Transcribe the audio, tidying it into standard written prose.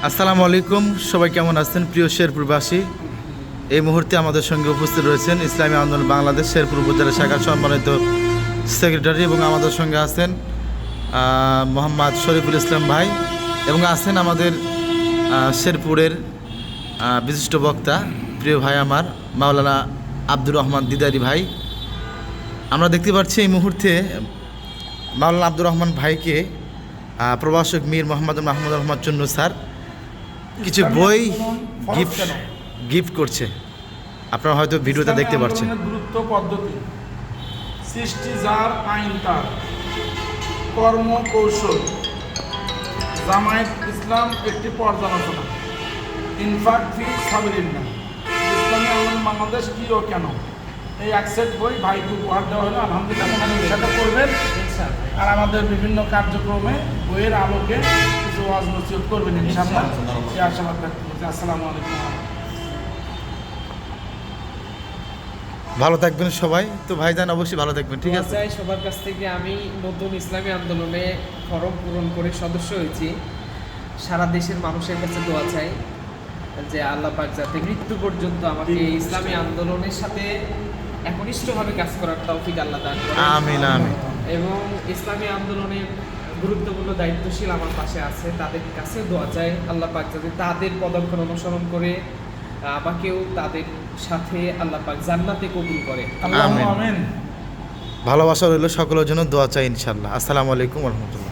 আসসালামু আলাইকুম, সবাই কেমন আছেন? প্রিয় শেরপুরবাসী, এই মুহূর্তে আমাদের সঙ্গে উপস্থিত রয়েছেন ইসলামী আন্দোলন বাংলাদেশ শেরপুর উপজেলা শাখার সম্মানিত সেক্রেটারি এবং আমাদের সঙ্গে আছেন মোহাম্মদ শরীফুল ইসলাম ভাই এবং আছেন আমাদের শেরপুরের বিশিষ্ট বক্তা প্রিয় ভাই আমার মাওলানা আব্দুর রহমান দিদারি ভাই। আমরা দেখতে পাচ্ছি এই মুহূর্তে মাওলানা আব্দুর রহমান ভাইকে প্রভাষক মীর মোহাম্মদ মাহমুদ রহমান চুন্নু স্যার কিছু বই গিফট করছে। আপনারা হয়তো ভিডিওতে দেখতে পাচ্ছেন। গুরুত্ব পদ্ধতি, সৃষ্টি যার আইন তার, কর্ম কৌশল, জামায়াত ইসলাম একটি পর্যালোচনা, ইনফাক ফি সাবিলিল্লাহ, ইসলামী আন্দোলন বাংলাদেশ কি ও কেন, এই একসেট বই ভাইকে উপহার দেওয়া হলো। আলহামদুলিল্লাহ সাথে করবেন আর আমাদের বিভিন্ন কার্যক্রমে বইয়ের আলোকে কিছু ওয়াজ নসিহত করবেন ইনশাআল্লাহ। এই আশাবাদ ব্যক্ত করছি। আসসালামু আলাইকুম। ভালো থাকবেন সবাই। তো ভাইজান অবশ্যই ভালো থাকবেন, ঠিক আছে? সবার কাছ থেকে আমি নতুন ইসলামী আন্দোলনে ফরম পূরণ করে সদস্য হয়েছি। সারা দেশের মানুষের কাছে দোয়া চাই যে আল্লাহ পাক যাতে মৃত্যু পর্যন্ত আমাকে ইসলামী আন্দোলনের সাথে একনিষ্ঠভাবে কাজ করার তৌফিক আল্লাহ দান করেন। আমিন আমিন। এবং ইসলামী আন্দোলনের গুরুত্বপূর্ণ দায়িত্বশীল আমার পাশে আছে, তাদের কাছে দোয়া চাই আল্লাহ পাক যাতে তাদের পদক্ষেপ অনুসরণ করে আমাকেও তাদের সাথে আল্লাহ পাক জান্নাতে কবুল করে। আমিন। ভালোবাসা রইল সকলের জন্য, দোয়া চাই ইনশাআল্লাহ। আসসালামু আলাইকুম ওয়া রাহমাতুল্লাহ।